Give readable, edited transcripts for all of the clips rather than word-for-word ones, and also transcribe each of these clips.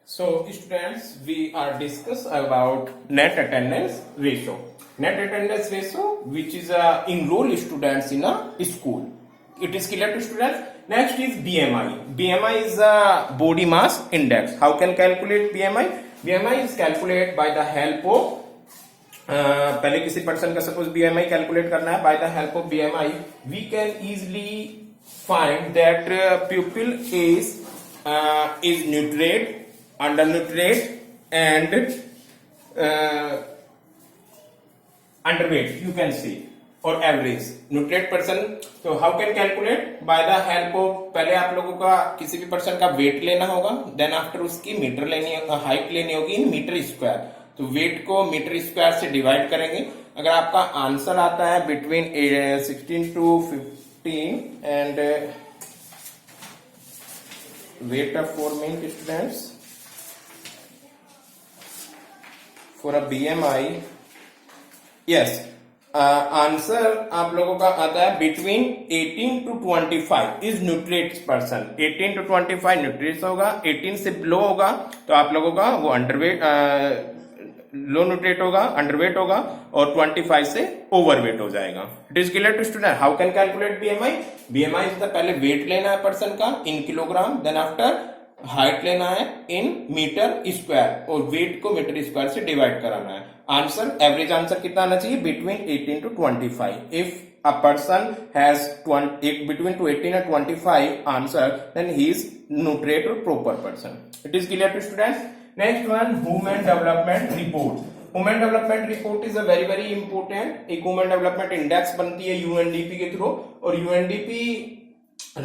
So students, we are discuss about net attendance ratio. Net attendance ratio, which is enroll students in a school. It is clear to students. Next is BMI. BMI is a body mass index. How can calculate BMI? BMI is calculated by the help of पहले किसी person का suppose BMI calculate करना है. By the help of BMI we can easily find that pupil is nutrient, undernutrient and underweight, you can see, or average nutrient person. तो how can calculate? by the help of, पहले आप लोगों का किसी भी person का weight लेना होगा, देन आफ्टर उसकी मीटर लेनी, हाइट लेनी होगी इन मीटर स्क्वायर. तो वेट को मीटर स्क्वायर से डिवाइड करेंगे. अगर आपका आंसर आता है between 16 to 15 and weight of 4 main students for a BMI. yes, answer आप लोगों का आता है बिटवीन 18 to 25 इज न्यूट्रिएट्स पर्सन. 18 to 25 न्यूट्रिएट्स होगा. 18 से लो होगा तो आप लोगों का वो अंडरवेट, लो न्यूट्रिएट होगा, अंडरवेट होगा, और 25 से ओवरवेट हो जाएगा. It is clear to student. How can calculate BMI? BMI is the, पहले वेट लेना है पर्सन का in kilogram, then after height लेना है इन मीटर स्क्वायर और वेट को मीटर स्क्वायर से डिवाइड कराना है. आंसर, एवरेज आंसर कितना आना चाहिए? Between 18 to 25. If a person has between to 18 and 25 answer, then he is न्यूट्रिएट और proper person. It is clear to students. Next one, Human Development Report. Human Development Report is a very important. एक Human Development Index बनती है UNDP के through, और UNDP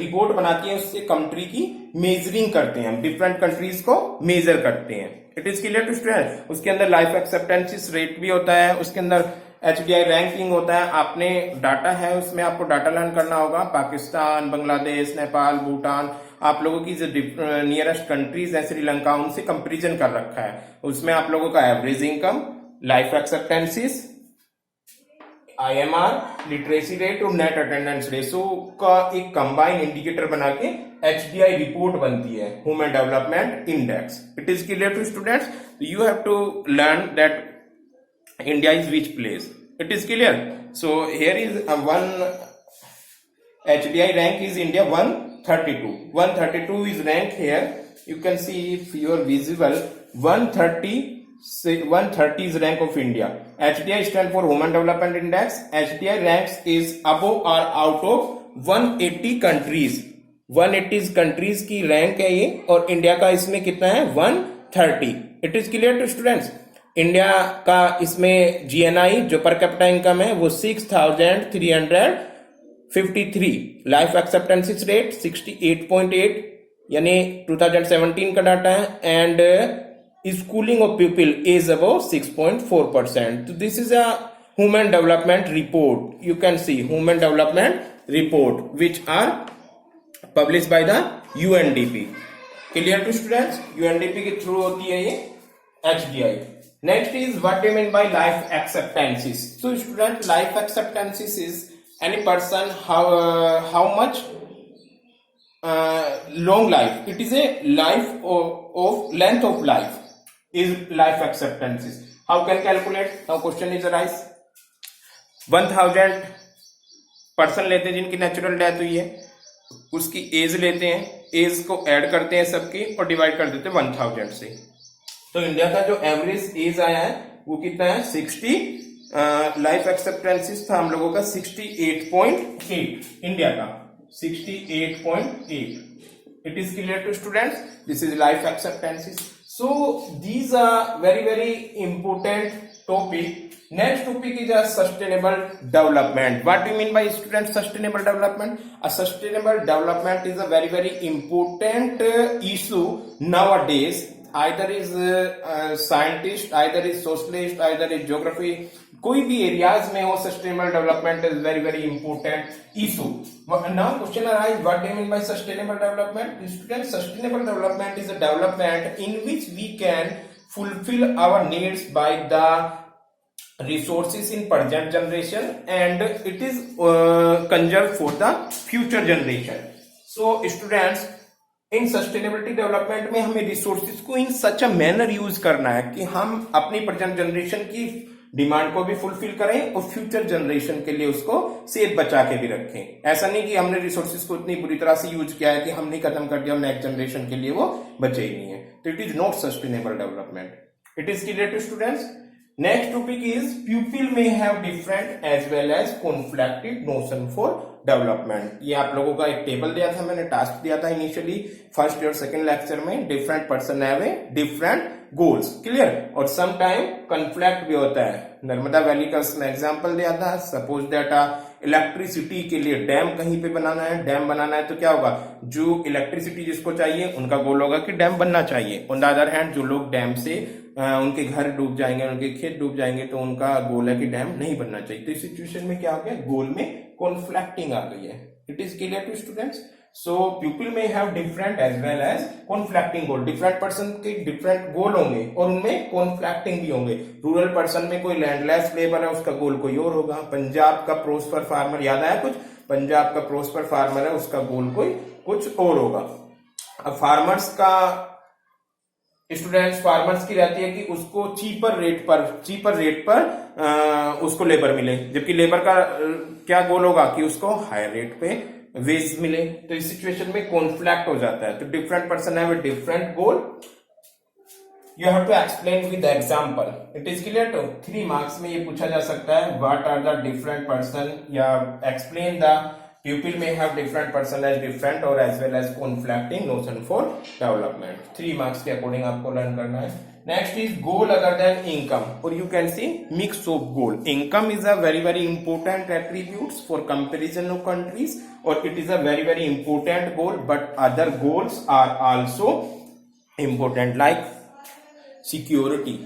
report बनाती है, उससे कंट्री की मेजरिंग करते हैं. हम डिफरेंट कंट्रीज को मेजर करते हैं. It is clear to student. उसके अंदर लाइफ एक्सेप्टेंस रेट भी होता है, उसके अंदर HDI रैंकिंग होता है. आपने डाटा है, उसमें आपको डाटा लर्न करना होगा. पाकिस्तान, बांग्लादेश, नेपाल, भूटान, आप लोगों की जो नियरेस्ट कंट्रीज है, श्रीलंका, उनसे कंपेरिजन कर रखा है. उसमें आप लोगों का average income, life expectancies, IMR, literacy rate और नेट अटेंडेंस रेशो का एक कंबाइन इंडिकेटर बना के HDI रिपोर्ट बनती है, human development index. It is clear to students. You have to learn that India is which place. It is clear. So here is a one HDI rank is India 132. 132 is rank here. You can see if you are visible. 130 is rank of India. HDI stand for Human Development Index. HDI ranks is above or out of 180 countries. 180 countries की rank है ये, और India का इसमें कितना है? 130. It is clear to students. India का इसमें GNI जो पर कैपिटा इनकम है वो 6,353. लाइफ एक्सेप्टेंस रेट 68.8 यानी 2017 का डाटा है. And schooling of people is about 6.4%. तो this is a human development report. You can see human development report which are publish by the UNDP. Clear to students. UNDP के through होती है ये HDI. Next is what do you mean by life expectancies? So student, life expectancies is any person how much long life. It is a life of length of life is life expectancies. How can calculate? Now question is arise. 1000 person लेते हैं जिनकी natural death हुई है, उसकी as लेते हैं, as को add करते हैं सबकी और डिवाइड कर देते हैं 1000 से. तो इंडिया का जो एवरेज एज आया है वो कितना है? 60. लाइफ एक्सेप्टेंसीज था हम लोगों का 68.8. इंडिया का 68.8. It is clear to students. This is life expectancies. So these are very important topic. Next topic is a sustainable development. What do mean by student sustainable development? A sustainable development is a very important issue nowadays. either is scientist, either is socialist, either is geography, कोई भी areas में हो, sustainable development is very important issue. Now question arise, what do you mean by sustainable development? Student, sustainable development is a development in which we can fulfil our needs by the resources in present generation and it is conserved for the future generation. So students, in sustainability development में हमें resources को इन सच a manner use करना है कि हम अपनी present generation की demand को भी फुलफिल करें और फ्यूचर जनरेशन के लिए उसको सेफ बचा के भी रखें। ऐसा नहीं कि हमने रिसोर्सेज को इतनी बुरी तरह से यूज किया है कि हमने खत्म कर दिया, नेक्स्ट जनरेशन के लिए वो बचे ही नहीं है, तो it is not sustainable development. It is clear to students. Next topic is people may have different as well as conflicted notion for development. ये आप लोगों का एक टेबल दिया था, मैंने टास्क दिया था इनिशियली फर्स्ट और सेकंड लेक्चर में। Different person have a different goals, clear, और सम टाइम कन्फ्लिक्ट भी होता है। नर्मदा वैली का एग्जांपल दिया था। सपोज दैट इलेक्ट्रिसिटी के लिए डैम कहीं पे बनाना है, डैम बनाना है तो क्या होगा, जो इलेक्ट्रिसिटी जिसको चाहिए उनका गोल होगा कि डैम बनना चाहिए। ऑन द अदर हैंड जो लोग डैम से उनके घर डूब जाएंगे, उनके खेत डूब जाएंगे, तो उनका गोल है कि डैम नहीं बनना चाहिए। तो इस सिचुएशन में क्या हो गया, गोल में कॉन्फ्लिक्टिंग आ गई है। It is clear to students. So people may have different as well as conflicting goal. Different person के डिफरेंट गोल होंगे और उनमें कॉन्फ्लिक्टिंग भी होंगे। रूरल पर्सन में कोई लैंडलेस लेबर है, उसका गोल कोई और होगा। पंजाब का प्रोस्पर फार्मर, याद आया कुछ, पंजाब का प्रोस्पर फार्मर है, उसका गोल कोई कुछ और होगा। अब फार्मर्स का स्टूडेंट्स, फार्मर्स की रहती है कि उसको चीपर रेट पर उसको लेबर मिले, जबकि लेबर का क्या गोल होगा कि उसको हायर रेट पे वेज मिले। तो इस सिचुएशन में कॉन्फ्लिक्ट हो जाता है। तो different person have a different goal, you have to explain with example. It is clear. Two 3 marks में ये पूछा जा सकता है, what are the different person, या explain the pupil may have different person as different or as well as conflicting notion for development। 3 marks के according आपको learn करना है। Next is goal other than income, और you can see mix of goal. Income is a very important attributes for comparison of countries, और it is a very important goal, but other goals are also important like security,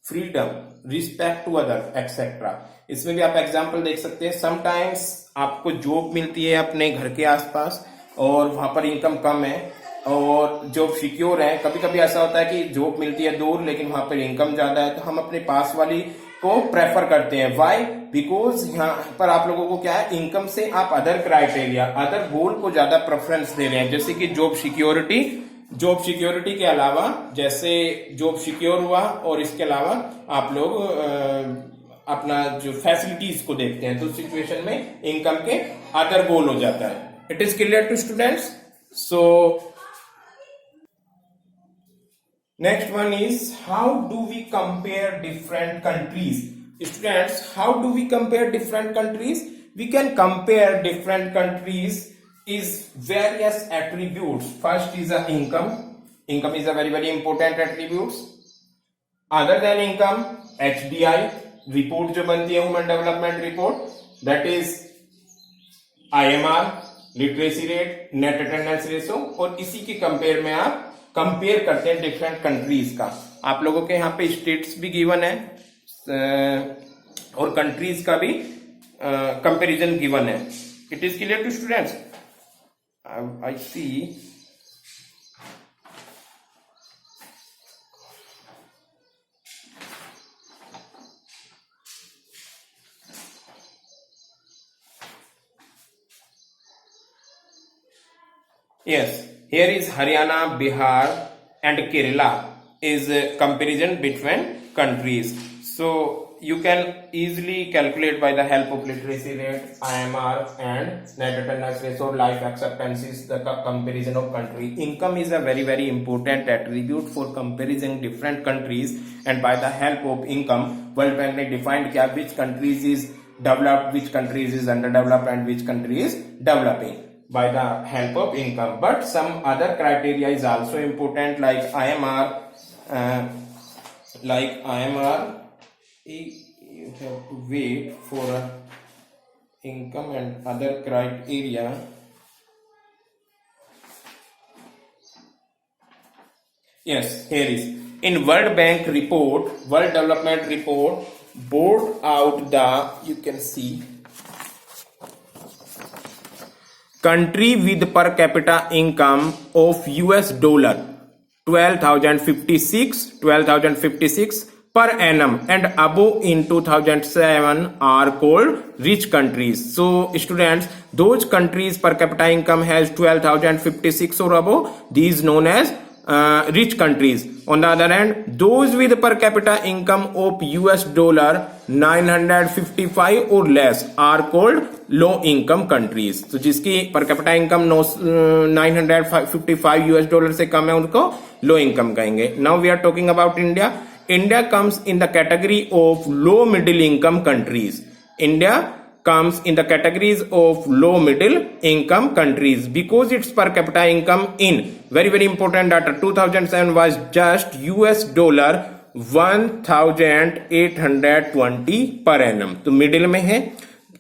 freedom, respect to other etcetera. इसमें भी आप example देख सकते हैं। Sometimes आपको job मिलती है अपने घर के आसपास और वहां पर इनकम कम है, और जॉब सिक्योर है। कभी कभी ऐसा होता है कि जॉब मिलती है दूर लेकिन वहां पर इनकम ज्यादा है, तो हम अपने पास वाली को प्रेफर करते हैं। व्हाई? बिकॉज यहाँ पर आप लोगों को क्या है, इनकम से आप अदर क्राइटेरिया, अदर गोल को ज्यादा प्रेफरेंस दे रहे हैं। जैसे कि जॉब सिक्योरिटी के अलावा, जैसे जॉब सिक्योर हुआ और इसके अलावा आप लोग अपना जो फैसिलिटीज को देखते हैं, तो सिचुएशन में इनकम के अदर गोल हो जाता है। It is clear to students. So next one is how do we compare different countries. Students, how do we compare different countries? We can compare different countries is various attributes. First is a income. Income is a very important attributes. Other than income, HDI report जो बनती है, human development report, that is IMR, literacy rate, net attendance ratio, और इसी के compare में आप compare करते हैं डिफरेंट कंट्रीज का। आप लोगों के यहाँ पे स्टेट्स भी गिवन है और कंट्रीज का भी कंपेरिजन गिवन है। It is clear to students. I see yes, here is Haryana, Bihar and Kerala is a comparison between countries. So you can easily calculate by the help of literacy rate, IMR and net attendance ratio, life expectancies, the comparison of country. Income is a very important attribute for comparing different countries, and by the help of income, World Bank ने defined क्या which countries is developed, which countries is underdeveloped and which country is developing by the help of income. But some other criteria is also important like IMR, you have to wait for income and other criteria. Yes, here is in World Bank report, World Development report, board out the, you can see, country with per capita income of US dollar $12,056 per annum and above in 2007 are called rich countries. So students, those countries per capita income has 12,056 or above, these known as rich countries. On the other hand, those with per capita income of US dollar 955 or less are called low income countries. तो जिसकी per capita income 955 US dollar से कम है उनको low income कहेंगे. Now we are talking about India. India comes in the category of low middle income countries. India comes in the categories of low middle income countries because its per capita income in very important data 2007 was just US dollar 1820 per annum. तो middle में है.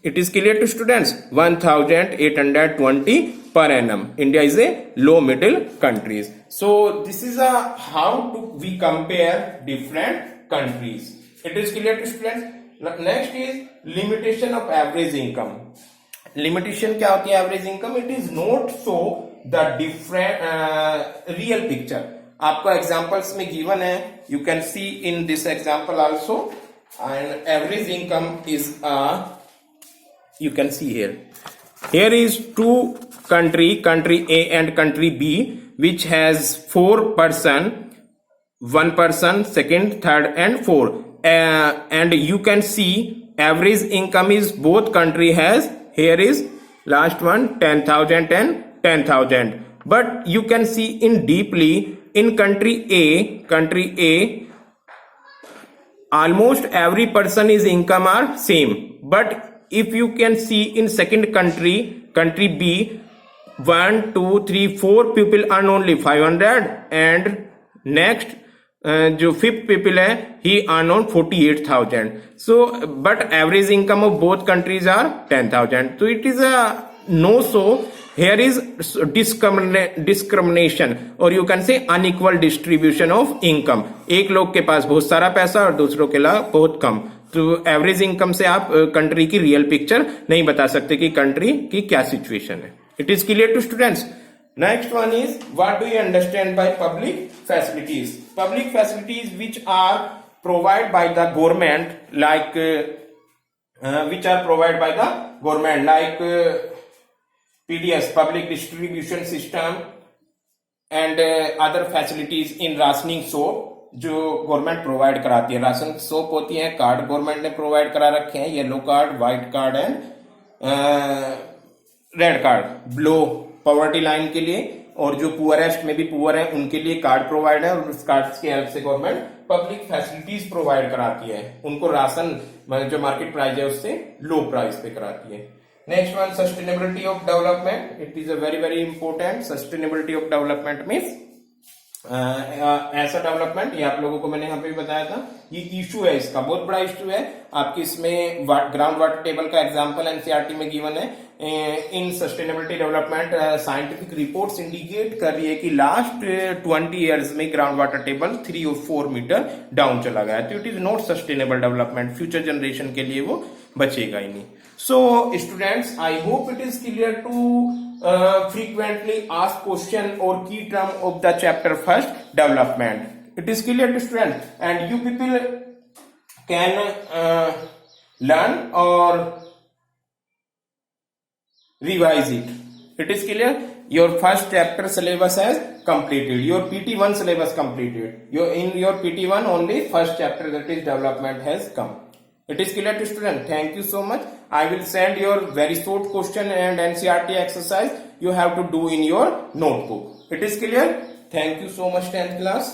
It is clear to students, 1820 per annum. India is a low middle countries. So this is how we compare different countries. It is clear to students. Next is limitation of average income. Limitation क्या होती है average income? It is not so the different real picture. आपको examples में given है. You can see in this example also. And average income is you can see here. Here is two country A and country B, which has 4 person, 1 person, second, third, and 4. And you can see average income is both country has. Here is last one 10,000 and 10,000. But you can see in deeply in country A, almost every person is income are same. But if you can see in second country B, 1 2 3 4 people earn only 500 and next जो fifth people है he earn on 48,000. So but average income of both countries are 10,000. So it is a no, so here is discrimination or you can say unequal distribution of income. एक लोग के पास बहुत सारा पैसा और दूसरों के पास बहुत कम. तो एवरेज इनकम से आप कंट्री की रियल पिक्चर नहीं बता सकते कि कंट्री की क्या सिचुएशन है. It is clear to students. Next one is what do you understand by public facilities. Public facilities which are provide by the government like PDS, public distribution system, and other facilities in rationing soap जो government provide कराती है. Ration soap होती है, card government ने provide करा रखे हैं, yellow card, white card and red card. Blow poverty line के लिए और जो पुअरेस्ट में भी पुअर है उनके लिए कार्ड प्रोवाइड है और उस कार्ड की हेल्प से गवर्नमेंट पब्लिक फैसिलिटीज प्रोवाइड कराती है. उनको राशन जो मार्केट प्राइस है उससे लो प्राइस पे कराती है. Next one sustainability of development. It is a very important. Sustainability of development means ऐसा डेवलपमेंट, ये आप लोगों को मैंने यहाँ पे भी बताया था. ये इशू है, इसका बहुत बड़ा इशू है. आपकी इसमें ग्राउंड वाटर टेबल का एग्जांपल एनसीईआरटी में गिवन है. In sustainability development scientific reports indicate कर रही है कि लास्ट 20 इयर्स में ग्राउंड वाटर टेबल 3 और 4 मीटर डाउन चला गया. तो it is not sustainable development. Future generation के लिए वो बचेगा ही नहीं. So students, I hope it is clear to frequently asked question or key term of the chapter first, development. It is clear to students, and you people can learn or revise it. It is clear. Your first chapter syllabus has completed. Your PT1 syllabus completed. In your PT1 only first chapter, that is development, has come. It is clear to student. Thank you so much. I will send your very short question and NCERT exercise you have to do in your notebook. It is clear. Thank you so much 10th class.